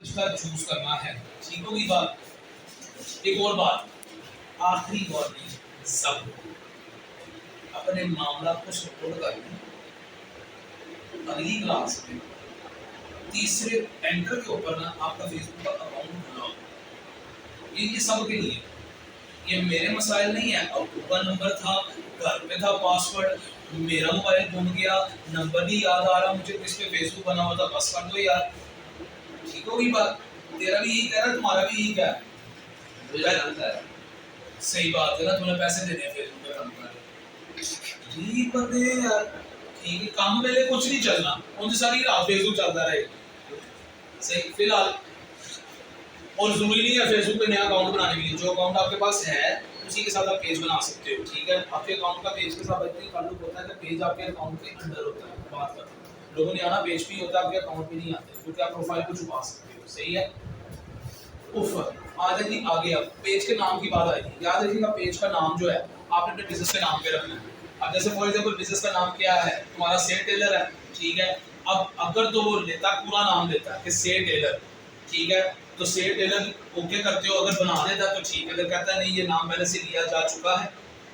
उसका चूज करना है। ठीक होगी बात। एक और बात, आखिरी वार्निंग, सब अपने मामला को सपोर्ट करके अगली क्लास में तीसरे एंकर के ऊपर ना आपका फेसबुक का अकाउंट बनाओ। ये सब के लिए, ये मेरे मसाइल नहीं है। अब ऊपर नंबर था, घर पे था पासवर्ड, मेरा मोबाइल गुम गया, नंबर नहीं याद आ रहा मुझे, किस पे फेसबुक बना हुआ था, बस कर दो यार। ठीक होगी बात। तेरा भी यही कह रहा है, तुम्हारा भी यही क्या है। सही बात है ना, तुम्हें पैसे देने हैं फेसबुक पे काम कर। ठीक बंदे यार, ठीक है, काम मेरे कुछ नहीं चलना, उनसे सारी रात फेसबुक चलता रहे। सही फिलहाल, और जरूरी नहीं है फेसबुक पे नया अकाउंट बनाने के लिए, जो अकाउंट आपके पास है उसी के साथ आप पेज बना सकते हो। ठीक है, आपके अकाउंट का पेज के साथ इतनी ताल्लुक होता है कि पेज आपके अकाउंट के अंदर होता है। बात करते लोगों ने आना, पेज भी होता है, आपके अकाउंट भी नहीं आते, क्योंकि आप प्रोफाइल को छुपा सकते हो। सही है। उफ, आ जाएगी आगे। अब पेज के नाम की बात आएगी। याद रखिएगा, पेज का नाम जो है आपने अपने बिजनेस के नाम पे रखना है। अब जैसे फॉर एग्जांपल बिजनेस का नाम क्या है तुम्हारा, सेठ टेलर है। ठीक है, अब अगर तो वो लेता पूरा नाम लेता है कि सेठ टेलर, ठीक है, तो सेठ टेलर ओके करते हो। अगर बना देता तो ठीक है, अगर कहता है नहीं ये नाम पहले से लिया जा चुका है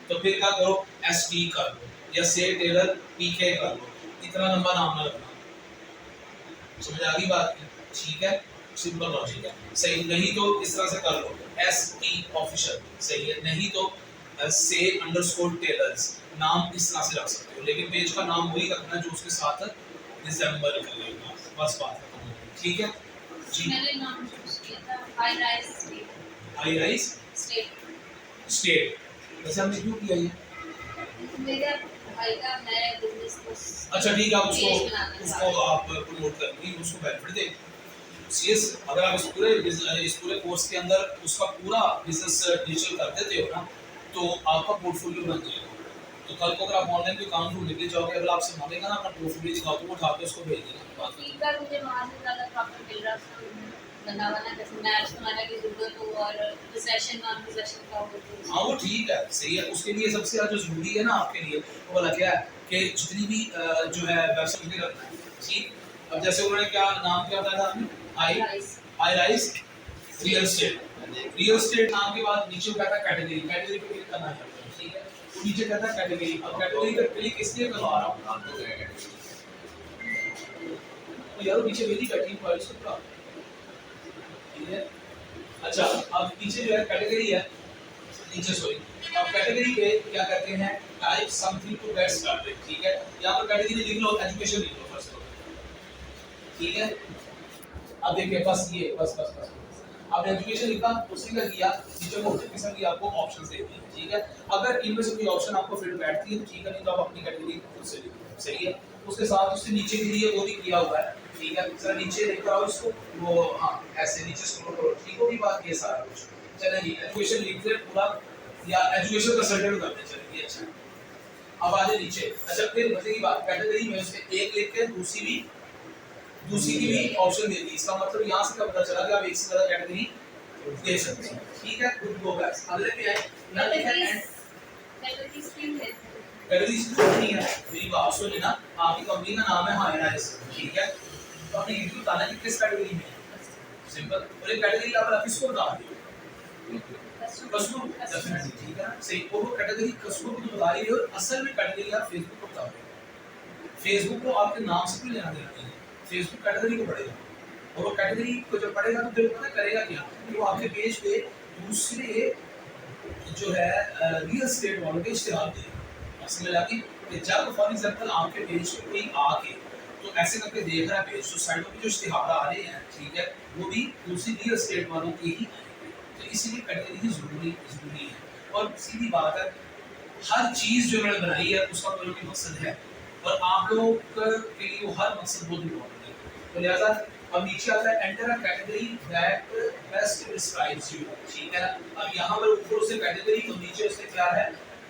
तो फिर क्या करो, एस टी कर लो या सेठ टेलर पीके कर लो। इतना लंबा नाम ना रखना। समझ आ गई बात। ठीक है, सिंपल लॉजिक है। सही नहीं तो इस तरह से कर लो, एस टी ऑफिशियल। सही है, नहीं तो से अंडरस्कोर टेलर्स, नाम इस तरह से रख सकते हो, लेकिन पेज का नाम वही रखना जो उसके साथ रिजेंबल करेगा। बस बात खत्म। ठीक है जी। मैंने नाम चूज किया था high rise state. High rise state. वैसे हमने क्यों किया ये? मेरा भाई का नया बिजनेस को अच्छा ठीक है, आप उसको आप उसको प्रमोट करेंगे, उसको बेनिफिट दे। सीएस अगर आप इस पूरे कोर्स के अंदर उसका पूरा बिजनेस डिजिटल कर देते हो ना, तो आपका पोर्टफोलियो बन जाएगा। तो कल को अगर आप ऑनलाइन कोई काम ढूंढने के लिए जाओगे, अगर आपसे मांगेगा ना अपना पोर्टफोलियो दिखाओ, तो वो उठा के उसको भेज देना। बात फीडबैक मुझे वहाँ से ज़्यादा प्रॉपर मिल रहा था, बना बना जैसे मैच बनाने की जरूरत हो और रिसेशन नॉन रिसेशन का हो तो हाँ वो ठीक है, सही है। उसके लिए सबसे ज़्यादा जो जरूरी है ना आपके लिए, वो वाला क्या है कि जितनी भी जो है वेबसाइट पे रखना है। ठीक, अब जैसे उन्होंने क्या नाम क्या बताया था आपने, AI rice real estate. Real estate नाम के बाद नीचे कहता है कैटेगरी, कैटेगरी पे क्लिक करना है। ठीक है, तो नीचे कहता है कैटेगरी। अब कैटेगरी पे क्लिक इसलिए करवा रहा हूँ तो यार नीचे मेरी बैठी फाइल्स को। ठीक है, अच्छा अब नीचे जो है कैटेगरी है, नीचे सॉरी, अब कैटेगरी पे क्या करते हैं, type something to get started. ठीक है, यहाँ पर कैटेगरी लिख लो, एजुकेशन लिख लो फर्स्ट। ठीक है, अब देखिए बस ये बस बस बस आपने एजुकेशन लिखा, उसी का किया, नीचे मुख्तलिफ किस्म की आपको ऑप्शंस देती है। ठीक है, अगर इनमें से कोई ऑप्शन आपको फिट बैठती है तो ठीक है, नहीं तो आप अपनी कैटेगरी खुद से लिखो। सही है, उसके साथ उससे नीचे के लिए वो भी किया हुआ है। ठीक है, जरा नीचे लेकर आओ इसको, वो हाँ ऐसे नीचे स्क्रॉल करो। ठीक होगी बात, ये सारा कुछ चलेगी। एजुकेशन लिख ले पूरा, या एजुकेशन कंसल्टेंट करते चलेगी। अच्छा अब आ जाए नीचे। अच्छा फिर मजे की बात, कैटेगरी में उसने एक लिख के दूसरी की भी ऑप्शन दे दी। इसका मतलब यहाँ से क्या पता चला कि आप एक से ज्यादा कैटेगरी दे सकते हैं। ठीक है, गुड गो गाइस। अगले पे आए, यहाँ लिखा है एंड कैटेगरी स्ट्रीम है। कैटेगरी स्ट्रीम नहीं है। मेरी बात सुनिए ना, आपकी कंपनी का नाम है हाई राइज। ठीक है, तो आपने ये बताना है कि किस कैटेगरी में है। सिंपल, और एक कैटेगरी आप किसको बता रहे हो, कस्टमर डेफिनेटली। ठीक है, सही। और वो कैटेगरी कस्टमर को बता रही है, और असल में कैटेगरी आप फेसबुक को बता रहे हो। फेसबुक को आपके नाम से कोई लेना देना नहीं है, फेसबुक कैटेगरी को पढ़ेगा, और वो कैटेगरी को जब पढ़ेगा तो फिर पता करेगा क्या कि वो आपके पेज पे दूसरे जो है रियल एस्टेट वालों के इश्तेहार देगा। समझ आ गई कि जब फॉर एग्जांपल आपके पेज पे कोई आके तो ऐसे करके देख रहा है पेज, तो साइडों पे जो इश्तेहार आ रहे हैं, ठीक है, वो भी दूसरी रियल एस्टेट वालों के ही आएंगे। तो इसीलिए कैटेगरी जरूरी है। और सीधी बात है, हर चीज़ जो मैंने बनाई है उसका कोई ना कोई मकसद है, और आप लोगों के लिए वो हर मकसद बहुत इम्पोर्टेंट है। तो लिहाजा अब नीचे आता है enter a category that best describes you. ठीक है, अब यहाँ पर ऊपर से कैटेगरी, तो नीचे उसने क्या है,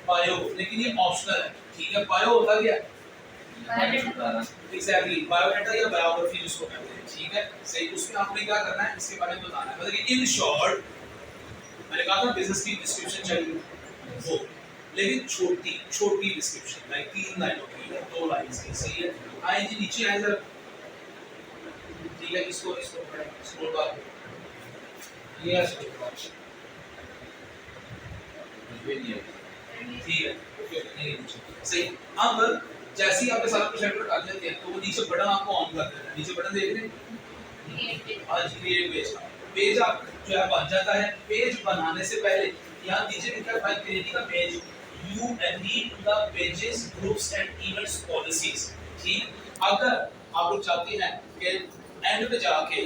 बायो, लेकिन ये ऑप्शनल है। ठीक है, बायो होता क्या है, एग्जैक्टली बायोडाटा या बायोग्राफी जिसको कहते हैं। ठीक है, सही। उसमें आपने क्या करना है, इसके बारे में बताना है। मतलब इन शॉर्ट, मैंने कहा था बिजनेस की डिस्क्रिप्शन चाहिए वो, लेकिन छोटी डिस्क्रिप्शन, लाइक 3 लाइनों की या 2 लाइन की। सही है, आए जी नीचे आए जरा। ठीक है। है, इसको इसको स्क्रॉल बार ये है स्क्रॉल बार, ठीक है ओके नहीं सही। अब जैसे ही आपके सारा प्रोजेक्ट कर लेते हैं तो वो नीचे बटन आपको ऑन कर देना है, नीचे बटन देख रहे हैं आज क्रिएट पेज, पेज आप जो है बन जाता है। पेज बनाने से पहले यहाँ नीचे लिखा है by creating a page you agree to the pages groups and events policies. ठीक, अगर आप लोग चाहते हैं कि एंड पे जाके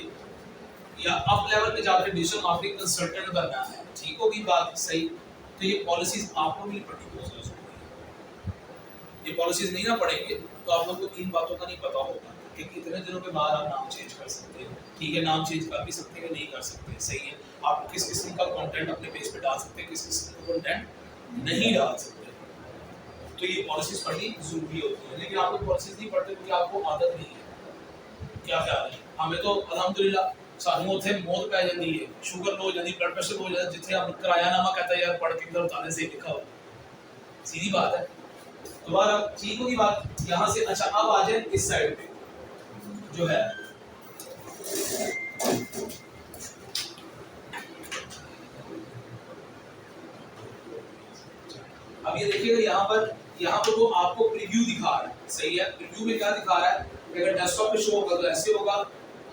या अप लेवल पे जाके डिजिटल मार्केटिंग कंसल्टेंट बनना है, ठीक होगी बात सही, तो ये पॉलिसीज आप लोग नहीं पढ़नी होगी। ये पॉलिसीज नहीं ना पढ़ेंगे तो आप लोगों को इन बातों का नहीं पता होगा कि कितने दिनों के बाद आप नाम चेंज कर सकते हैं। ठीक है, नाम चेंज कर भी सकते हैं नहीं कर सकते, सही है। आप किस किस्म का कंटेंट अपने पेज पे डाल सकते हैं, किस किस्म का कंटेंट नहीं डाल सकते, तो ये पॉलिसीज पढ़नी जरूरी होती है। लेकिन आप लोग पॉलिसीज नहीं पढ़ते क्योंकि आपको आदत नहीं है। क्या ख्याल है? हमें तो अल्हम्दुलिल्लाह सानू उत्थे मौत पै जाती है, शुगर लो जाती, ब्लड प्रेशर हो जाता, जिथे हम किरायानामा कहता है यार पढ़ के इधर उतारने से लिखा हो, सीधी बात है। दोबारा ठीक होगी बात यहाँ से। अच्छा अब आ जाए इस साइड पे जो है अब ये देखिएगा यहाँ पर वो आपको प्रीव्यू दिखा रहा है, सही है। प्रीव्यू में क्या दिखा रहा है कि अगर डेस्कटॉप पे शो होगा तो ऐसे होगा,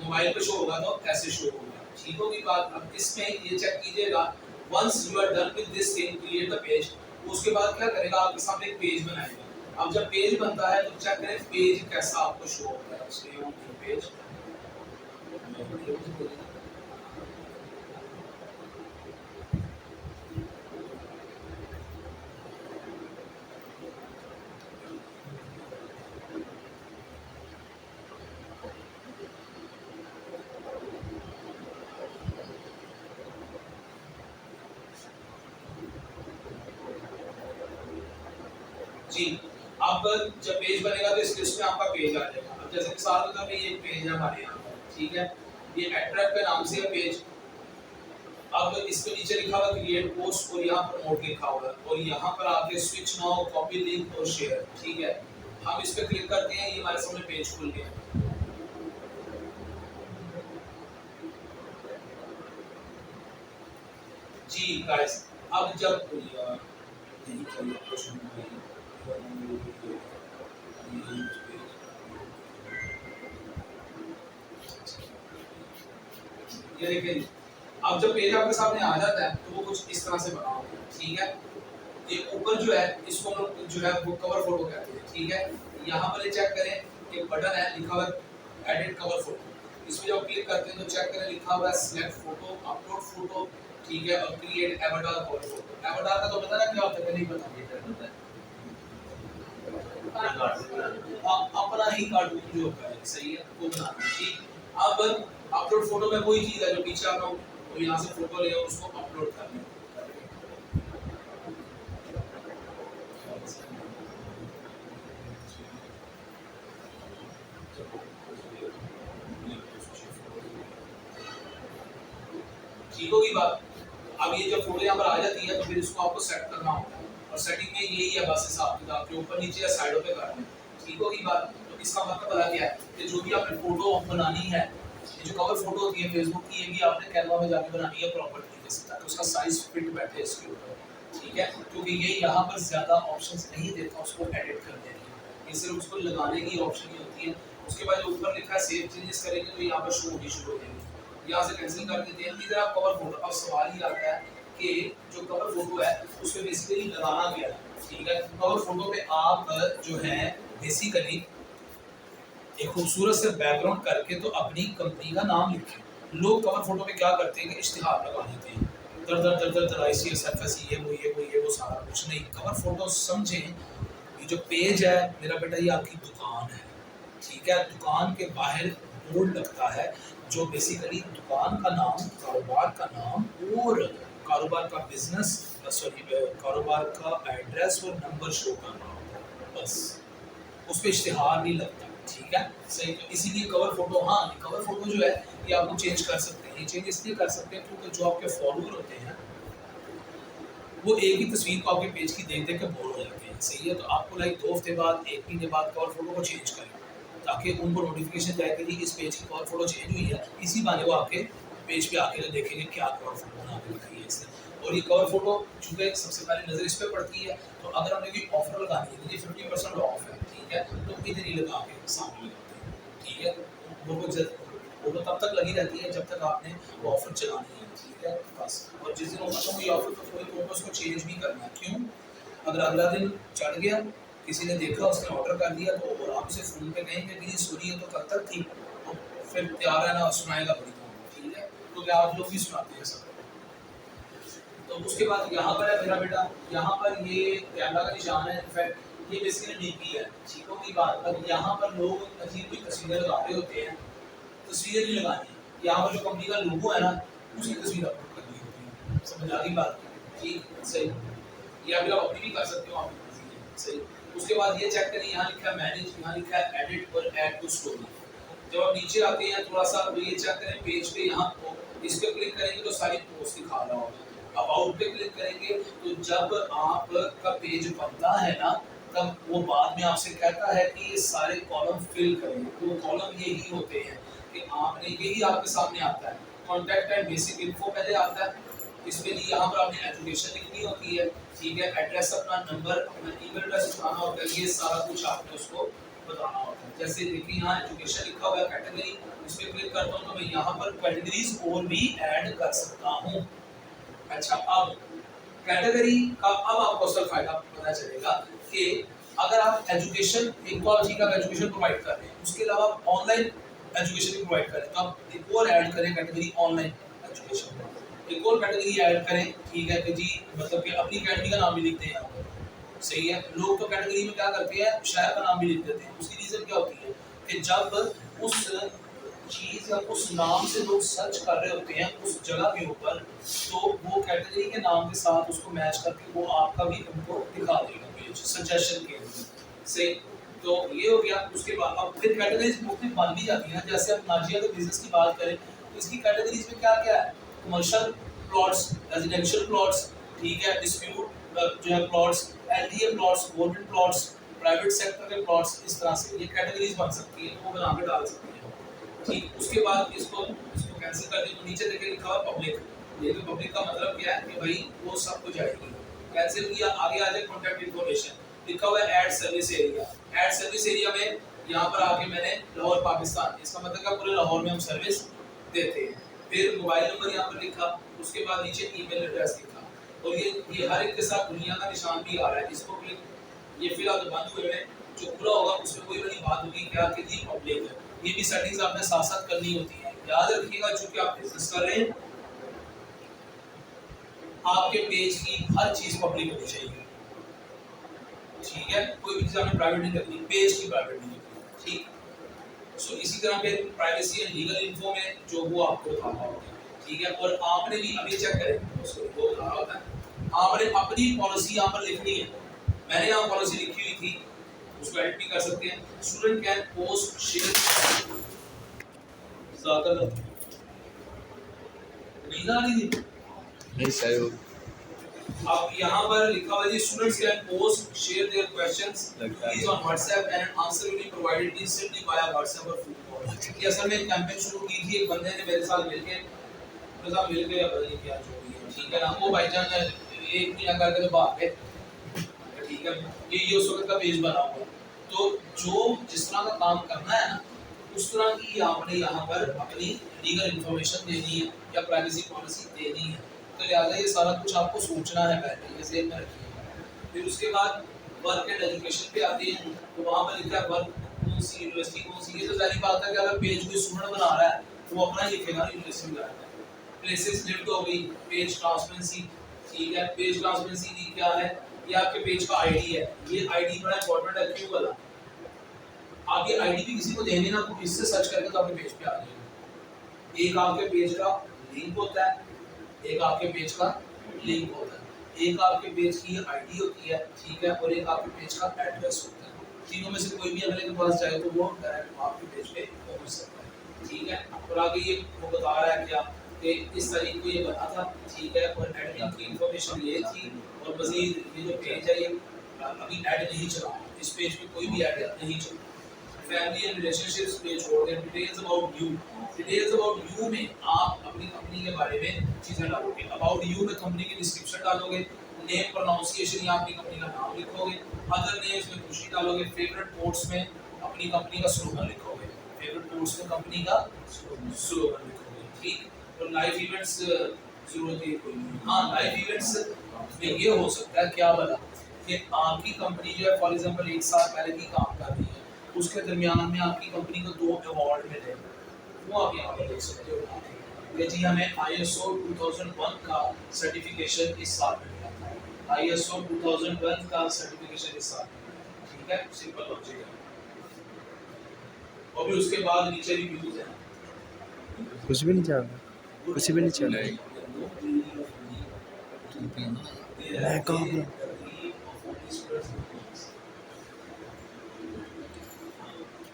मोबाइल पे शो होगा तो ऐसे शो होगा, ठीक होगी बात। अब इसमें ये चेक कीजिएगा once you are done with this thing create the page, उसके बाद क्या करेगा आपके सामने एक पेज बनाएगा। अब जब पेज बनता है तो चेक करें पेज कैसा आपको शो होता है, उसके पेज जी। अब जब पेज बनेगा तो इस लिस्ट में आपका पेज आ जाएगा। अब जैसे मिसाल के तौर पे ये पेज है हमारे यहाँ पर, ठीक है, ये अट्रैक्ट के नाम से है पेज। अब इसके नीचे लिखा हुआ क्रिएट पोस्ट और यहाँ प्रमोट लिखा हुआ है और यहाँ पर आके स्विच नाउ, कॉपी लिंक और शेयर, ठीक है। हम इस पे क्लिक करते हैं, ये हमारे सामने पेज खुल गया। जी गाइस, अब जब ये देखिए अब जब पेज आपके सामने आ जाता है तो वो कुछ इस तरह से बना होगा, ठीक है। ये ऊपर जो है इसको हम लोग जो है वो कवर फोटो कहते हैं, ठीक है। यहाँ पर चेक करें एक बटन है लिखा हुआ एडिट कवर फोटो, इसमें जब क्लिक करते हैं तो चेक करें लिखा हुआ है सिलेक्ट फोटो, अपलोड फोटो, ठीक है, और create avatar cover photo. Avatar का तो पता ना क्या होता है, नहीं पता अपना ही कार्टून जो होता है, सही है, वो बनाना है, ठीक। अब अपलोड फोटो में वही चीज है जो पीछे आप लोग यहाँ से फोटो ले और उसको अपलोड कर दें। ठीक होगी बात। अब ये जब फोटो यहाँ पर आ जाती है तो फिर इसको आपको सेट करना होता है और सेटिंग में यही है बस हिसाब किताब के ऊपर नीचे या साइडों पे करना है, ठीक होगी बात। तो इसका मतलब पता क्या है कि जो भी आपने फोटो बनानी है, ये जो कवर फोटो होती है फेसबुक की, ये भी आपने कैनवा में जाके बनानी है प्रॉपर तरीके से ताकि उसका साइज फिट बैठे इसके ऊपर, ठीक है। क्योंकि ये यहाँ पर ज़्यादा ऑप्शंस नहीं देता उसको एडिट करने की, ये सिर्फ उसको लगाने की ऑप्शन ही होती है। उसके बाद जो ऊपर लिखा है सेव चेंजेस करेंगे तो यहाँ पर शो होनी शुरू हो जाएगी, यहाँ से कैंसिल कर देते हैं। इधर आप कवर फोटो, अब सवाल ही आता है कि जो कवर फोटो है उसमें बेसिकली लगाना क्या है, ठीक है। कवर फोटो पे आप जो है बेसिकली एक खूबसूरत से बैकग्राउंड करके तो अपनी कंपनी का नाम लिखें। लोग कवर फोटो पे क्या करते हैं कि इश्तिहार लगा देते हैं, दर ICSFS ये वो सारा कुछ नहीं। कवर फोटो समझें, ये जो पेज है मेरा बेटा ये आपकी दुकान है, ठीक है। दुकान के बाहर बोर्ड लगता है जो बेसिकली दुकान का नाम, कारोबार का नाम और कारोबार का बिजनेस, सॉरी कारोबार का एड्रेस और नंबर शो करना होता है, बस उस पर इश्तिहार नहीं लगता, ठीक है, सही। तो इसीलिए कवर फोटो, हाँ कवर फोटो जो है ये आपको चेंज कर सकते हैं। ये चेंज इसलिए कर सकते हैं क्योंकि जो आपके फॉलोअर होते हैं वो एक ही तस्वीर को आपके पेज की देख देख के बोर हो जाते हैं, सही है। तो आपको लाइक 2 हफ्ते बाद, 1 महीने बाद कवर फोटो को चेंज करें ताकि उनको नोटिफिकेशन जाए कि इस पेज की कवर फोटो चेंज हुई है, इसी बहाने वो आपके पेज पे आके तो देखेंगे क्या कवर फोटो बना के रखी है इसने। और ये कवर फोटो चूँकि सबसे पहले नज़र इस पर पड़ती है, तो अगर हमने कोई ऑफर लगानी है, ये 50% ऑफ है, ठीक है, तो इधर ही लगा के सामने लगाते हैं, ठीक है। वो तो तब तक लगी रहती है जब तक आपने वो ऑफर चलानी है, ठीक है बस। और जिस दिन वो खत्म हुई ऑफर तो कोई तो उसको चेंज भी करना है। क्यों? अगर अगला दिन चढ़ गया, किसी ने देखा, उसने ऑर्डर कर दिया, तो और आप उसे फ़ोन पे कहेंगे कि ये सुनी है तो कल तक थी, तो फिर तैयार रहना सुनाएगा बड़ी कौन, ठीक है। तो क्या आप लोग भी सुनाते हैं सब। तो उसके बाद यहाँ पर है मेरा बेटा, यहाँ पर ये कैमरा का निशान है, इनफैक्ट ये बेसिकली डीपी है। चीखों की बात, अब यहाँ पर लोग अजीब कोई तस्वीरें लगा रहे होते हैं, तस्वीरें नहीं लगानी है, यहाँ पर जो कंपनी का लोगो है ना, उसकी तस्वीर अपलोड करनी होती है, समझ आ गई बात? ठीक, सही। या फिर आप अपनी भी कर सकते हो, आप सही। उसके बाद ये चेक करें, यहाँ लिखा है मैनेज, यहाँ लिखा है एडिट और ऐड टू स्टोरी। जब आप नीचे आते हैं थोड़ा सा, तो ये चेक करें पेज पे, यहाँ इस पे क्लिक करेंगे तो सारी पोस्ट दिखा रहा होगा। अबाउट पे क्लिक करेंगे तो जब आपका पेज बनता है ना, तब वो बाद में आपसे कहता है कि ये सारे कॉलम फिल करें। तो कॉलम यही होते हैं कि आपने, यही आपके सामने आता है, कॉन्टैक्ट एंड बेसिक इन्फो पहले आता है, इसमें भी यहाँ पर आपने एजुकेशन लिखनी होती है, ठीक है, एड्रेस अपना, नंबर, अपना ईमेल एड्रेस बताना होता है, ये सारा कुछ आपने उसको बताना होता है। जैसे देखिए यहाँ एजुकेशन लिखा हुआ है, कैटेगरी, इस पर क्लिक करता हूँ तो मैं यहाँ पर कैटेगरीज और भी ऐड कर सकता हूँ। अच्छा, अब कैटेगरी का अब आपको असल फायदा पता चलेगा कि अगर आप एजुकेशन, एक तो ठीक है एजुकेशन प्रोवाइड कर रहे हैं, उसके अलावा आप ऑनलाइन एजुकेशन भी प्रोवाइड करें, तो आप एक और ऐड करें कैटेगरी ऑनलाइन एजुकेशन, एक और कैटेगरी ऐड करें, ठीक है कि जी मतलब कि अपनी कैटेगरी का नाम भी लिखते हैं आप, सही है। लोग तो कैटेगरी में क्या करते हैं, शहर का नाम भी लिख देते हैं। उसकी रीज़न क्या होती है कि जब उस चीज़ या उस नाम से लोग सर्च कर रहे होते हैं उस जगह के ऊपर, तो वो कैटेगरी के नाम के साथ उसको मैच करके वो आपका भी उनको दिखा देगा पेज सजेशन के लिए, सही। तो ये हो गया। उसके बाद अब फिर कैटेगरीज मुख्तलिफ बन भी जाती है। जैसे अब नाजिया के बिजनेस की बात करें तो इसकी कैटेगरीज में क्या क्या है, कमर्शियल प्लॉट्स, रेजिडेंशियल प्लॉट्स, ठीक है, डिस्प्यूट जो है plots, LDA plots, government plots, private sector के प्लॉट्स, इस तरह से ये कैटेगरीज बन सकती है, वो बना के डाल सकते हैं, ठीक। उसके बाद इसको कैंसिल कर दें तो नीचे देखिए लिखा हुआ पब्लिक, ये तो पब्लिक का मतलब क्या है कि भाई वो सब कुछ आएगी, कैंसिल किया। आगे आ जाए कॉन्टैक्ट इन्फॉर्मेशन, लिखा हुआ है add service area. Add service area में यहाँ पर आके मैंने लाहौर पाकिस्तान, इसका मतलब क्या पूरे लाहौर में हम सर्विस देते हैं। फिर मोबाइल नंबर यहाँ पर लिखा, उसके बाद नीचे ईमेल एड्रेस लिखा, और ये हर एक के साथ दुनिया का निशान भी आ रहा है। इसको क्लिक, ये फिलहाल तो बंद हुए हैं, जो खुला होगा उसमें कोई बड़ी बात होगी क्या कि जी पब्लिक है। ये भी सेटिंग्स आपने साथ साथ करनी होती है, याद रखिएगा। चूंकि आप बिजनेस कर रहे हैं, आपके पेज की हर चीज पब्लिक होनी चाहिए, ठीक है, कोई भी चीज आपने प्राइवेट नहीं करनी, पेज की प्राइवेट नहीं करनी, ठीक। सो इसी तरह पे प्राइवेसी एंड लीगल इन्फो में जो वो आपको बताना होगा, ठीक है। और आपने भी अभी चेक करें उसको वो बताना होता है, आपने अपनी पॉलिसी यहाँ पर लिखनी है। मैंने यहाँ पॉलिसी लिखी हुई थी, उसको एडिट भी कर सकते हैं। स्टूडेंट कैन पोस्ट शेयर, नींद आ रही थी नहीं सर। अब यहाँ पर लिखा हुआ है students can post share their questions please on WhatsApp and answer will be provided instantly via WhatsApp और फोन कॉल। ये असल में कैंपेन शुरू की थी एक बंदे ने मेरे साथ मिलके पता नहीं क्या जो भी है, ठीक है ना। वो भाईजान एक महीना करके तो भाग गए, ठीक है। ये उस वक्त का पेज बना हुआ, तो जो जिस तरह का काम करना है ना उस तरह की आपने यहाँ पर अपनी लीगल इन्फॉर्मेशन देनी है या प्राइवेसी पॉलिसी देनी है। तो लिहाजा ये सारा कुछ आपको सोचना है पहले, ये ज़हन में रखिएगा। फिर उसके बाद वर्क एंड एजुकेशन पे आते हैं, तो वहाँ पर लिखा है वर्क कौन सी यूनिवर्सिटी कौन सी। ये तो सारी बात है कि अगर पेज कोई स्टूडेंट बना रहा है वो अपना ही लिखेगा यूनिवर्सिटी में जाकर। प्लेसेस लिफ्ट हो गई, पेज ट्रांसपेरेंसी, ठीक है। पेज ट्रांसपेरेंसी की क्या है, ये आपके पेज का आईडी है। ये आईडी बड़ा इंपॉर्टेंट है, क्यों वाला आप ये आईडी भी किसी को देंगे ना तो इससे सर्च करके तो आपके पेज पे आ जाएगा। एक आपके पेज का लिंक होता है, एक आपके पेज का लिंक होता है, एक आपके पेज की आईडी होती है, ठीक है, और एक आपके पेज का एड्रेस होता है। तीनों में से कोई भी अगले के पास जाए तो वो डायरेक्ट आपके पेज पे पहुंच सकता है, ठीक है। और आगे ये वो बता रहा है क्या कि इस तारीख को ये बना था, ठीक है, और एडमिन की इंफॉर्मेशन ये थी, और मजीद ये जो पेज है ये अभी ऐड नहीं चला, इस पेज पे कोई भी ऐड नहीं चला। फैमिली एंड रिलेशनशिप्स पे छोड़ दें, details about you. Details about you में आप अपनी कंपनी के बारे में चीज़ें डालोगे। अबाउट यू में कंपनी की डिस्क्रिप्शन डालोगे, नेम प्रोनाउंसिएशन या अपनी कंपनी का नाम लिखोगे, अदर नेम्स में खुशी डालोगे, फेवरेट कोट्स में अपनी कंपनी का स्लोगन लिखोगे, फेवरेट कोट्स में कंपनी का स्लोगन लिखोगे, ठीक। तो लाइव इवेंट्स जरूरत है कोई नहीं। हाँ, लाइव इवेंट्स में ये हो सकता है क्या बता कि आपकी कंपनी जो है फॉर एग्जांपल 1 साल पहले भी काम कर रही है, उसके दरमियान में आपकी कंपनी को 2 अवार्ड मिले, वो आप यहाँ पर देख सकते हो कि जी हमें ISO 2001 का सर्टिफिकेशन इस साल में मिला था, ISO 2001 का सर्टिफिकेशन इस साल में, ठीक है, सिंपल लॉजिक है। और भी उसके बाद नीचे रिव्यूज है, कुछ भी नहीं चल रहा, कुछ भी नहीं चल रहा है। मैं कहाँ हूँ?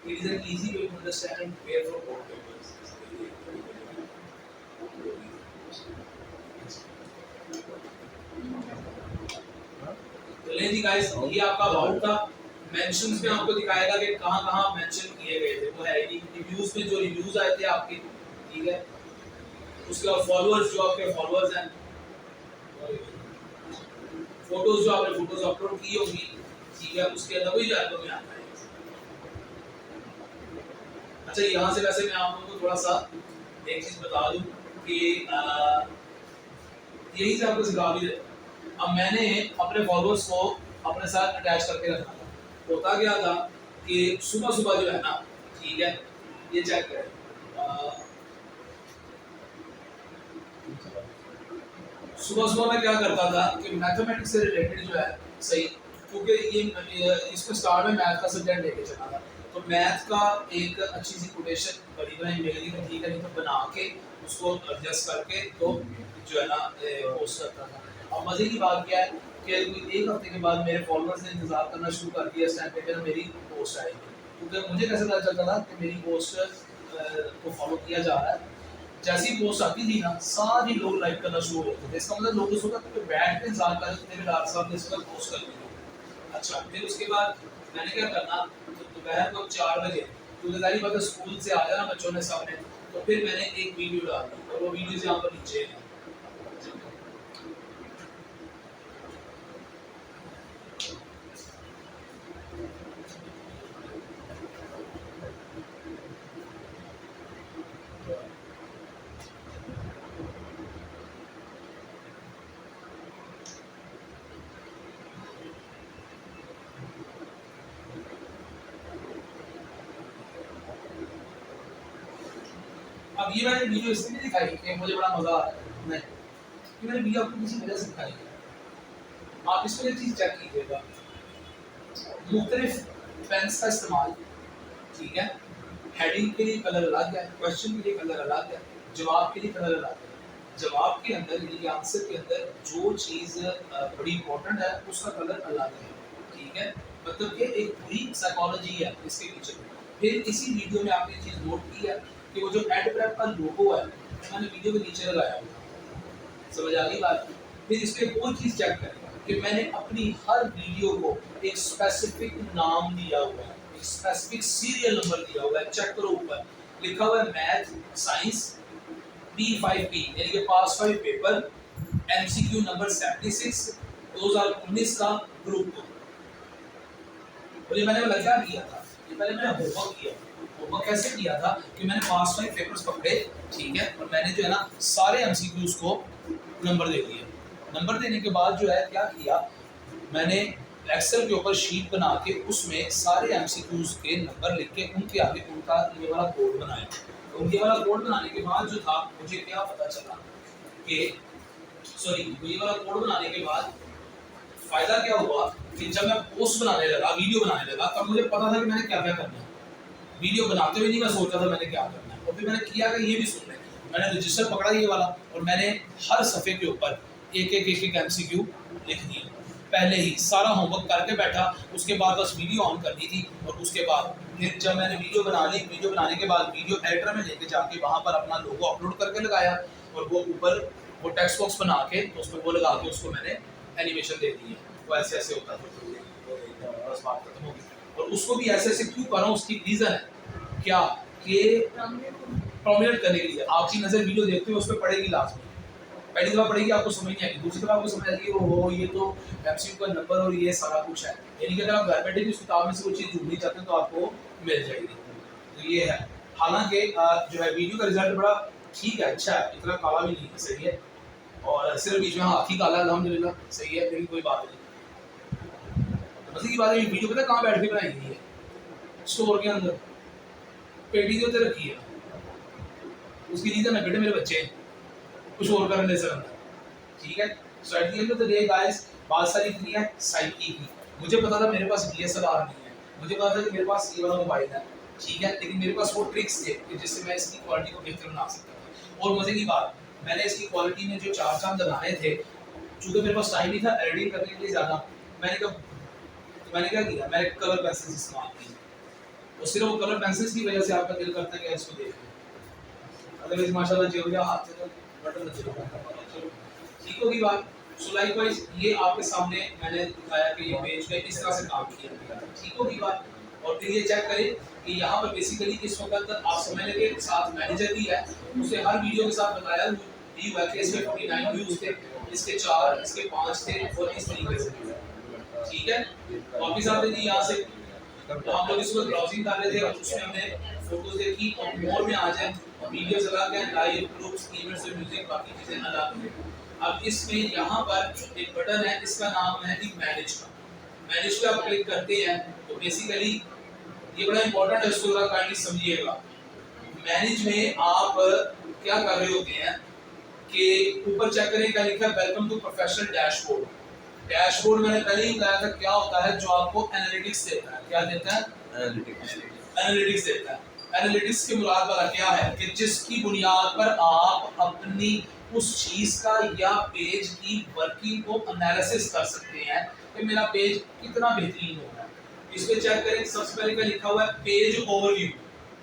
It is an easy way to understand and prepare for board papers. चलिए जी गाइस, ये आपका अबाउट था। मेंशंस में आपको दिखाएगा कि कहाँ-कहाँ मेंशन किए गए थे, वो है रिव्यूज में जो रिव्यूज आए थे आपके, ठीक है। उसके बाद फॉलोअर्स, जो आपके फॉलोअर्स हैं, फोटोज जो आपने फोटोज अपलोड की होगी, ठीक है, उसके अंदर वही जाएगा में आता है। अच्छा, यहाँ से वैसे मैं आप लोगों को थोड़ा सा एक चीज बता दूं कि यही से आपको सिखा भी दे। अब मैंने अपने फॉलोअर्स को अपने साथ अटैच करके रखा था। होता क्या था कि सुबह सुबह जो है ना, ठीक है, ये चेक करें, सुबह सुबह मैं क्या करता था कि मैथमेटिक्स से रिलेटेड जो है, सही, क्योंकि ये इसमें स्टार्ट में मैथ का सब्जेक्ट लेके चला था, तो मैथ का एक अच्छी सी कोटेशन बड़ी बनाई मेरी, तो ठीक है, नहीं तो बना के उसको एडजस्ट करके तो जो है ना पोस्ट करता था। अब मज़े की बात क्या है कि एक हफ्ते के बाद मेरे फॉलोअर्स ने इंतजार करना शुरू कर दिया इस टाइम पे कि मेरी पोस्ट आएगी, क्योंकि मुझे कैसे पता चलता था कि मेरी पोस्ट को फॉलो किया जा रहा है। जैसी पोस्ट आती थी ना, सारे लोग लाइक करना शुरू होते थे। इसका मतलब लोग उस वक्त बैठ के इंतजार कर रहे थे मेरे डॉक्टर साहब ने इस वक्त पोस्ट कर दी। अच्छा, फिर उसके बाद मैंने क्या करना, तो दोपहर को 4 बजे, क्योंकि जारी बात है स्कूल से आ जाना बच्चों ने सब ने, तो फिर मैंने एक वीडियो डाल दी, और वो वीडियो यहाँ पर नीचे है। अब ये मैंने वीडियो इसलिए नहीं दिखाई कि मुझे बड़ा मजा आ रहा है, नहीं, ये मैंने वीडियो आपको किसी वजह से दिखाई है। आप इसमें एक चीज चेक कीजिएगा, मुख्तलिफ पेन्स का इस्तेमाल, ठीक है, हेडिंग के लिए कलर अलग है, क्वेश्चन के लिए कलर अलग है, जवाब के लिए कलर अलग है। जवाब के अंदर यानी आंसर के अंदर जो चीज़ बड़ी इंपॉर्टेंट है उसका कलर अलग है, ठीक है, मतलब कि एक पूरी साइकोलॉजी है इसके पीछे। फिर इसी वीडियो में आपने चीज़ नोट की है कि वो जो एड प्रेप का लोगो है मैंने वीडियो के नीचे लगाया हुआ, समझ आ गई बात। फिर इसमें वो चीज़ चेक करें कि मैंने अपनी हर वीडियो को एक स्पेसिफिक नाम दिया हुआ है, एक स्पेसिफिक सीरियल नंबर दिया हुआ है। चेक करो, ऊपर लिखा हुआ है मैथ साइंस P5P, यानी कि पास 5 पेपर MCQ नंबर 76 2019 का ग्रुप। और ये मैंने क्या किया था, ये पहले मैंने होमवर्क किया। होमवर्क कैसे किया था कि मैंने पास 5 पेपर्स पकड़े, ठीक है, और मैंने जो है ना सारे MCQs को नंबर दे दिए। नंबर देने के बाद जो है क्या किया, मैंने एक्सेल के ऊपर शीट बना के उसमें सारे MCQs के नंबर लिख के उनके आगे उनका ये वाला कोड बनाया। तो ये वाला कोड बनाने के बाद जो था मुझे क्या पता चला कि ये वाला कोड बनाने के बाद फायदा क्या हुआ कि जब मैं पोस्ट बनाने लगा, वीडियो बनाने लगा, तब मुझे पता था कि मैंने क्या क्या करना है। वीडियो बनाते हुए नहीं मैं सोचा था मैंने क्या करना है, और फिर मैंने किया कि ये भी सुन लें। मैंने रजिस्टर पकड़ा ये वाला और मैंने हर सफ़े के ऊपर एक MCQ लिख दिया। पहले ही सारा होमवर्क करके बैठा, उसके बाद बस वीडियो ऑन करनी थी। और उसके बाद फिर जब मैंने वीडियो बना ली, वीडियो बनाने के बाद वीडियो एडिटर में लेके जाके वहाँ पर अपना लोगो अपलोड करके लगाया, और वो ऊपर वो टेक्स्ट बॉक्स बना के उसमें वो लगा के उसको मैंने एनिमेशन दे दी है। वो ऐसे ऐसे होता था, बस बात खत्म हो गई। और उसको भी ऐसे ऐसे क्यों कर रहा हूँ, उसकी रीज़न है क्या कि प्रोमिनेट करने के लिए। आपकी नज़र वीडियो देखते हुए उस पर पड़ेगी लाजमी। पहली दफ़ा पड़ेगी आपको समझ नहीं आएगी, दूसरी दफ़ा आपको समझ आएगी ओहो ये तो एमसीक्यू का नंबर और ये सारा कुछ है। यानी कि अगर आप घर बैठे भी उस किताब में से कोई चीज़ ढूंढनी चाहते हैं तो आपको मिल जाएगी। तो ये है। हालांकि जो है वीडियो का रिजल्ट बड़ा ठीक है, अच्छा है, इतना काला भी नहीं है, सही है। और सिर्फ बीच में हाथी काला अल्हम्दुलिल्लाह सही है, लेकिन कोई बात नहीं। मजे की बात है वीडियो पता कहाँ बैठ के बनाई गई है, स्टोर के अंदर पेटी के ऊपर रखी है। उसकी रीजन है बेटे मेरे बच्चे कुछ और करने से अंदर, ठीक है। So at the end of the day guys बात सारी इतनी है साइकी की। मुझे पता था मेरे पास डीएसएलआर नहीं है, मुझे पता था कि मेरे पास ये वाला मोबाइल है, ठीक है, लेकिन मेरे पास वो ट्रिक्स थे कि जिससे मैं इसकी क्वालिटी को बेहतर बना सकता था। और मजे की बात, मैंने इसकी क्वालिटी में जो चार चांद लगाने थे, चूंकि मेरे पास टाइम नहीं था एडिटिंग करने के लिए ज़्यादा, मैंने क्या किया, मैंने कलर पेंसिल इस्तेमाल की। और सिर्फ वो कलर पेंसिल्स की वजह से आपका दिल करता है कि इसको देखें। अदरवाइज माशाल्लाह जो गया हाथ से तो बटन चलो ठीक होगी बात। सो लाइकवाइज ये आपके सामने मैंने दिखाया कि ये पेज का इस तरह से काम किया गया, ठीक होगी बात। और फिर ये चेक करें कि यहाँ पर बेसिकली इस वक्त तक आप समझ लेंगे साथ मैनेजर भी है, उसे हर वीडियो के साथ बताया व्यू है कि इसमें 49 व्यूज थे, इसके 4, इसके 5 थे और इस तरीके से, ठीक है। वापिस आते जी यहाँ से, तो हम लोग इसको ब्राउजिंग कर रहे थे और उसमें हमने फोटोज देखी और मोर में आ जाए और वीडियोस अलग हैं, लाइव ग्रुप्स इवेंट्स और म्यूजिक बाकी चीजें अलग हैं। अब इसमें यहाँ पर एक बटन है, इसका नाम है मैनेज का। मैनेज पे आप क्लिक करते हैं तो बेसिकली ये बड़ा इंपॉर्टेंट है, इसको जरा काइंडली समझिएगा। मैनेज में आप क्या कर रहे होते हैं कि ऊपर चेक करें क्या लिखा है, welcome to professional dashboard. Dashboard मैंने पहले ही बताया था क्या होता है, जो आपको एनालिटिक्स देता है। क्या देता है? एनालिटिक्स देता है। एनालिटिक्स के मुराद वाला क्या है कि जिसकी बुनियाद पर आप अपनी उस चीज का या पेज की वर्किंग को एनालिसिस कर सकते हैं कि मेरा पेज कितना बेहतरीन हो रहा है। इस पे चेक करें, सबसे पहले क्या लिखा हुआ है, पेज ओवरव्यू।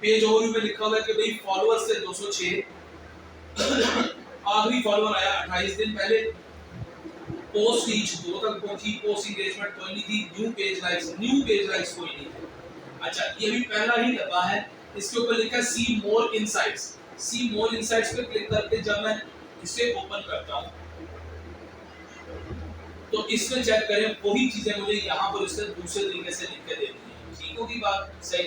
पेज ओवरव्यू में लिखा हुआ है कि भाई फॉलोअर्स थे 206, आखिरी फॉलोअर आया 28 दिन पहले, पोस्ट रीच 2 तक पहुंची, पोस्ट एंगेजमेंट कोई नहीं थी, न्यू पेज लाइक्स कोई नहीं थे। अच्छा, ये भी पहला ही डब्बा है, इसके ऊपर लिखा है सी मोर इनसाइट्स। सी मोर इनसाइट्स पे क्लिक करके जब मैं इसे ओपन करता हूं तो इसमें चेक करें वही चीजें मुझे यहाँ पर इससे दूसरे तरीके से लिख के देती है, ठीक होगी बात सही।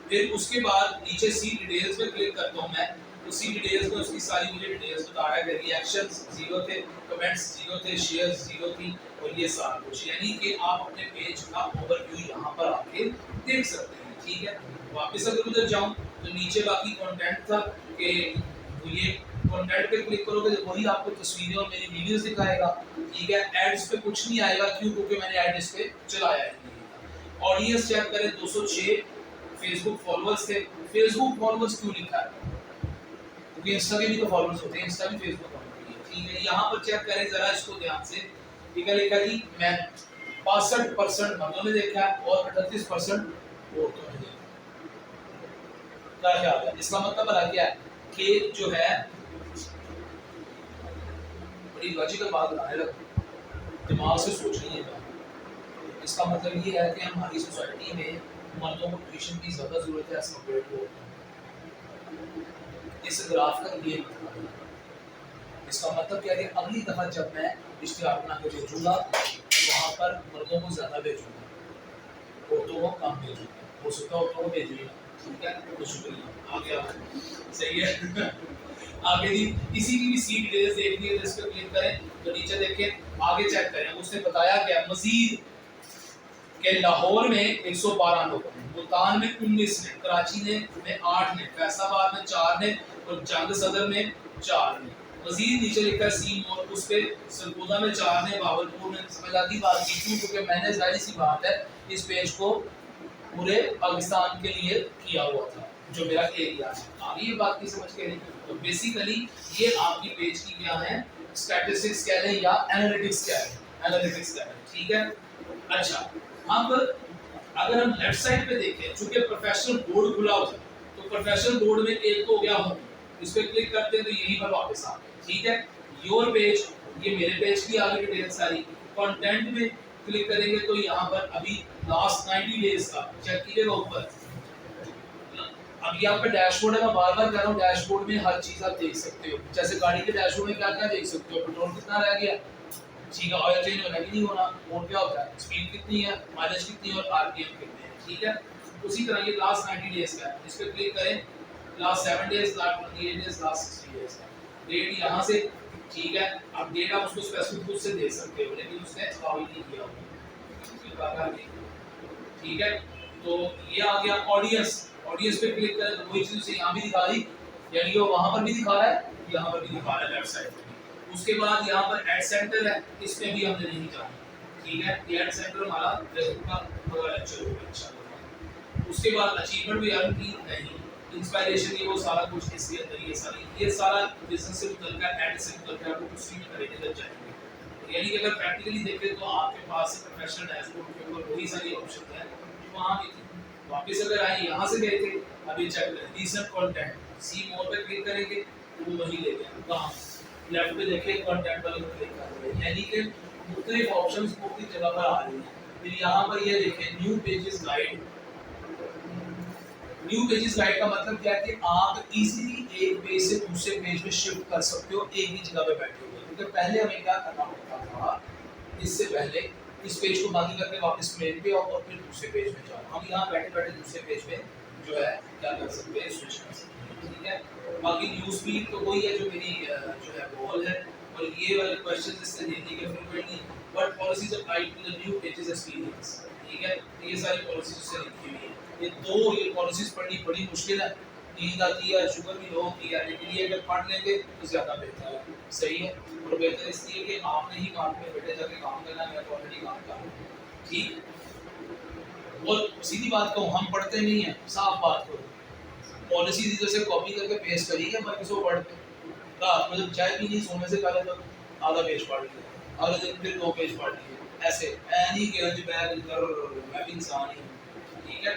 फिर उसके बाद नीचे सी डिटेल्स पे क्लिक करता हूँ मैं, तो सी डिटेल्स में उसकी सारी मुझे डिटेल्स बता रहा है कि रिएक्शंस 0 थे, कमेंट्स 0 थे, शेयर्स 0 थी और ये सारा कुछ। यानी कि आप अपने पेज का ओवरव्यू यहाँ पर आके देख सकते हैं, ठीक है। वापस अगर उधर जाऊँ तो नीचे बाकी कंटेंट था कि ये कंटेंट पे क्लिक करोगे तो वही आपको तस्वीरें और मेरी वीडियोस दिखाएगा, ठीक है। एड्स पे कुछ नहीं आएगा, क्यों? क्योंकि मैंने ऐड इस पे चलाया ही नहीं। ऑडियंस चेक करें 206 फेसबुक फॉलोअर्स थे। फेसबुक फॉलोअर्स क्यों लिखा है? क्योंकि इंस्टा के भी तो फॉलोअर्स होते हैं, इंस्टा भी फेसबुक पर, ठीक है। यहाँ पर चेक करें जरा इसको ध्यान से, ठीक है। लिखा जी मैं 65% मर्दों ने देखा है और 38% औरतों ने देखा। क्या ख्याल है? इसका मतलब भला क्या है कि जो है बड़ी लॉजिकल बात बनाने लगा, दिमाग से सोचनी है बात। इसका मतलब ये है कि हमारी सोसाइटी में मर्दों को ट्यूशन की ज़्यादा ज़रूरत है एज कम्पेयर टू औरतों। इस ग्राफ का ये मतलब है। इसका मतलब क्या है कि अगली दफ़ा जब मैं इश्तिहार बना के भेजूँगा तो वहाँ पर मर्दों को ज़्यादा भेजूँगा, औरतों को कम भेजूँगा। हो सकता है औरतों को भेजूँगा, ठीक है। तो शुक्रिया, आगे सही है। आगे जी किसी की भी सी डिटेल्स देखनी है तो इस पर क्लिक करें तो नीचे देखें, आगे चेक करें। उसने बताया क्या मजीद कि लाहौर में 112 लोग, मुल्तान में 19 ने, कराची में 8 ने, फैसलाबाद में 4 ने और जंग सदर में 4 ने। मजीद नीचे लिखा है सी मोर, उस पे सरगोदा में 4 ने, भावलपुर में। समझ आती बात की क्यों? क्योंकि मैंने जाहिर सी बात है इस पेज को पूरे पाकिस्तान के लिए किया हुआ था, जो मेरा एरिया है। आगे ये बात की समझ के नहीं। तो बेसिकली ये आपकी पेज की क्या है, स्टैटिस्टिक्स कह लें या एनालिटिक्स कह लें, एनालिटिक्स कह लें, ठीक है। अच्छा, अब अगर हम लेफ्ट साइड पे देखें, चूंकि प्रोफेशनल बोर्ड खुला हुआ है तो प्रोफेशनल बोर्ड में एक तो हो गया होम, इस पे क्लिक करते हैं तो यहीं पर वापस आ गए, ठीक है। योर पेज, ये मेरे पेज की आगे डिटेल सारी। कंटेंट में क्लिक करेंगे तो यहाँ पर अभी लास्ट 90 डेज का चेक कीजिएगा ऊपर। अब यहाँ पे डैशबोर्ड है, मैं बार बार कह रहा हूँ डैशबोर्ड में हर चीज आप देख सकते हो। जैसे गाड़ी के डैशबोर्ड में क्या क्या देख सकते हो, पेट्रोल कितना रह गया, ठीक है, ऑयल चेंज होना कि नहीं होना, और क्या होता है, स्पीड कितनी है, माइलेज कितनी है और आरपीएम कितने हैं, ठीक है। उसी तरह ये लास्ट 90 डेज का है, इस पर क्लिक करें, last 7 days, last 28 days, last 60 days का डेट यहाँ से, ठीक है। अब डेट आप उसको स्पेसिफिक खुद से दे सकते हो, लेकिन उसने अलाउ नहीं किया होगा, ठीक है। तो ये आ गया ऑडियंस, ऑडियंस पे क्लिक करें तो वही चीज उसे यहाँ भी दिखा दी, यानी कि वो वहाँ पर भी दिखा रहा है, यहाँ पर भी दिखा रहा है लेफ्ट साइड पे। उसके बाद यहाँ पर एड सेंटर है, इसमें भी हमने नहीं जाना, ठीक है। ये एड सेंटर हमारा फेसबुक का अगला लेक्चर होगा इंशाल्लाह। उसके बाद अचीवमेंट भी अर्न की नहीं, इंस्पायरेशन ये वो सारा कुछ इसके अंदर, ये सारा बिजनेस से मुतल्लिक एड से मुतल्लिक आपको कुछ भी करेंगे जब जाएंगे। यानी कि अगर प्रैक्टिकली देखें तो आपके पास प्रोफेशनल डैशबोर्ड के ऊपर वही सारी ऑप्शन है वहाँ भी थी। वापस अगर आए यहाँ से गए थे, अब ये चेक करें रीसेंट कंटेंट, सी मोर पे क्लिक करेंगे तो वो वही ले गया, कहाँ लेफ्ट पे देखिए कंटेंट वाले पे क्लिक कर रहे हैं, यानी कि मुख्तलिफ ऑप्शंस मुख्तलिफ जगह पर आ रही हैं। फिर यहाँ पर ये देखें new pages guide, new pages guide का मतलब क्या है कि आप इजीली एक पेज से दूसरे पेज में शिफ्ट कर सकते हो एक ही जगह पे बैठे हुए। क्योंकि पहले हमें क्या करना पड़ता था, इससे पहले इस पेज को बंद करके वापस मेन पे और फिर दूसरे पेज में जाओ। हम यहाँ बैठे बैठे दूसरे पेज पे जो है क्या कर सकते हैं, स्विच कर सकते हैं, ठीक है। बाकी न्यूज़ फीड तो वही है जो मेरी जो है गोल है, और ये वाले क्वेश्चन इससे देने के frequently what policies apply to the new pages experience, ठीक है। ये सारी पॉलिसीज इससे लिखी हुई है। ये पॉलिसीज पढ़नी बड़ी मुश्किल है, नींद आती है, शुगर भी लो होती है, लेकिन ये अगर पढ़ लेंगे तो ज़्यादा बेहतर है, सही है। और बेहतर इसलिए कि आपने ही काम में बैठे जाके काम करना है, मैं तो ऑलरेडी काम कर रहा हूँ, ठीक। और सीधी बात कहूँ, हम पढ़ते नहीं हैं, साफ बात करो, पॉलिसीज इधर से कॉपी करके पेस्ट करी है, बाकी सब पढ़ते रात में जब चाय भी नहीं सोने से पहले तो आधा पेज पढ़ लिया, अगले दिन फिर 2 पेज पढ़ लिए, ऐसे नहीं कि मैं भी इंसान ही हूँ, ठीक है।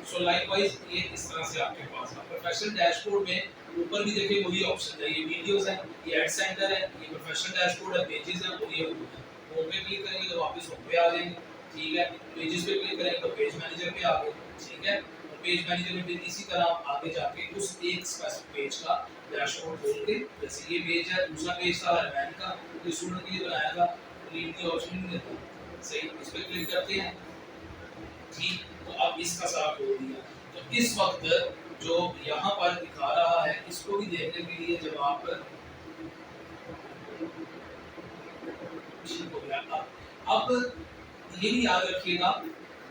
सो लाइकवाइज ये इस तरह से आपके पास है। प्रोफेशनल डैशबोर्ड में ऊपर भी देखिए वही ऑप्शन है, ये वीडियोस है, ये एड सेंटर है, ये प्रोफेशनल डैशबोर्ड है, पेजेस है और ये होम पे क्लिक करेंगे तो वापस होम पे आ जाएंगे, ठीक है। पेजेस पे क्लिक करेंगे तो पेज मैनेजर पे आ गए, ठीक है। और पेज मैनेजर में फिर इसी तरह आप आगे जाके उस एक स्पेसिफिक पेज का डैशबोर्ड खोल के, जैसे ये पेज है, दूसरा पेज था हरमैन का जो स्टूडेंट के लिए बनाया था, रीड की ऑप्शन नहीं देता, सही, इस पे क्लिक करते हैं, ठीक। तो अब इसका सारा खोल दिया। तो इस वक्त जो यहाँ पर दिखा रहा है इसको भी देखने के लिए जब आप ठीक हो गया। अब ये भी याद रखिएगा,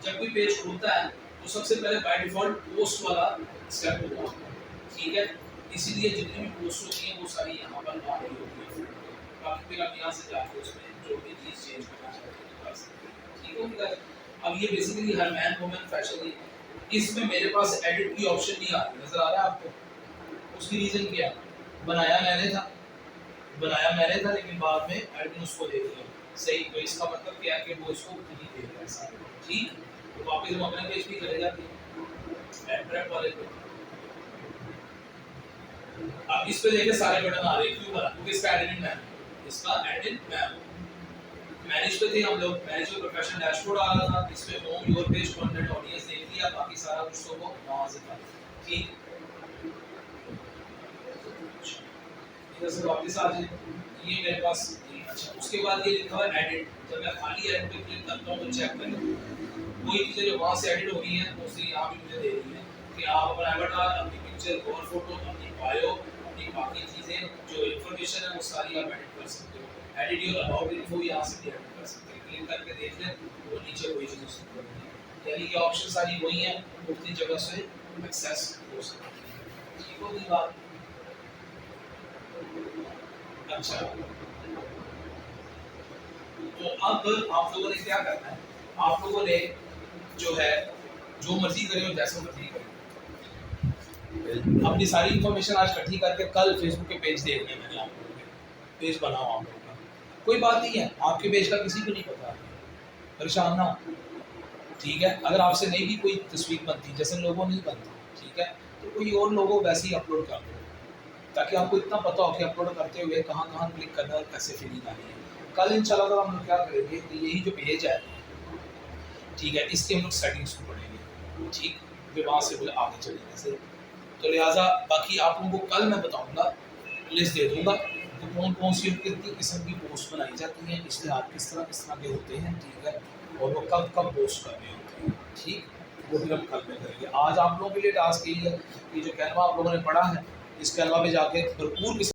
जब कोई पेज खुलता है तो सबसे पहले बाय डिफॉल्ट पोस्ट वाला स्टेप होगा, ठीक है। इसीलिए जितनी भी पोस्ट होती हैं वो सारी यहाँ पर आ रही होती है, बाकी फिर आप यहाँ से जाके उसमें जो भी चीज़ चेंज करना चाहते हैं कर सकते हैं, ठीक हो गया। अब ये बेसिकली हरमैन वुमेन फैशन है, इसमें मेरे पास एडिट की ऑप्शन नहीं आ रही, नजर आ रहा है आपको? उसकी रीजन क्या है, बनाया मैंने था लेकिन बाद में एडमिन उसको दे दिया, सही। तो इसका मतलब क्या है कि वो इसको खुद ही दे रहा है सारा, ठीक। तो वापस हम अपने पेज पे चले जाते हैं एड ट्रैक वाले पे। अब इस पे देखिए सारे बटन आ रहे हैं, क्यों बना? क्योंकि इसका एडमिन मैं हूं। मैनेज पे थे हम लोग, मैनेज में प्रोफेशनल डैशबोर्ड आ रहा था, इस पे home your page content audience देख लिया, बाकी सारा कुछ तो वो वहां से था, ठीक। इधर से वापस आ जाए, ये मेरे पास अच्छा। उसके बाद ये लिखा हुआ है एडिट, जब मैं खाली एडिट पे क्लिक करता हूं तो चेक करें कोई चीजें जो वहां से एडिट हो रही हैं उससे यहाँ भी मुझे दे रही है कि आप अपना एवटार, अपनी पिक्चर और फोटो, अपनी बायो, अपनी बाकी चीजें जो इंफॉर्मेशन है वो सारी आप एडिट कर सकते हो। एडिट योर अबाउट इन्फो यहाँ से भी एडिट कर सकते हैं, क्लिक करके देख लें तो नीचे वही चीज़ उसको कर दें, यानी कि ऑप्शन सारी वही हैं, उतनी जगह से एक्सेस हो सकती है, ठीक होगी बात। अच्छा, तो अब आप लोगों ने क्या करना है, आप लोगों ने जो है जो मर्जी करें जैसा मर्जी करें, अपनी सारी इंफॉर्मेशन आज इकट्ठी करके कल फेसबुक के पेज देखने मैंने आप लोगों के पेज बनाओ आप लोगों का, कोई बात नहीं है, आपके पेज का किसी को नहीं पता, परेशान ना हो, ठीक है। अगर आपसे नहीं भी कोई तस्वीर बनती जैसे लोगों नहीं बनती, ठीक है, तो कोई और लोगों वैसे ही अपलोड कर दो ताकि आपको इतना पता हो कि अपलोड करते हुए कहाँ कहाँ क्लिक करना है और कैसे फीलिंग आनी है। कल इंशाल्लाह हम लोग क्या करेंगे कि यही जो पेज है ठीक है, इसकी हम लोग सेटिंग्स को पढ़ेंगे, ठीक, फिर वहाँ से बोले आगे चलेंगे से। तो लिहाजा बाकी आप लोगों को कल मैं बताऊँगा, लिस्ट दे दूँगा तो कौन कौन सी और कितनी किस्म की पोस्ट बनाई जाती हैं, इश्तिहार किस तरह के होते हैं, ठीक है, और वो कब कब पोस्ट करने होते हैं, ठीक, वो फिर हम कल में करेंगे। आज आप लोगों के लिए टास्क यही है कि जो कैनवा आप लोगों ने पढ़ा है, इस कैनवा पे जाके भरपूर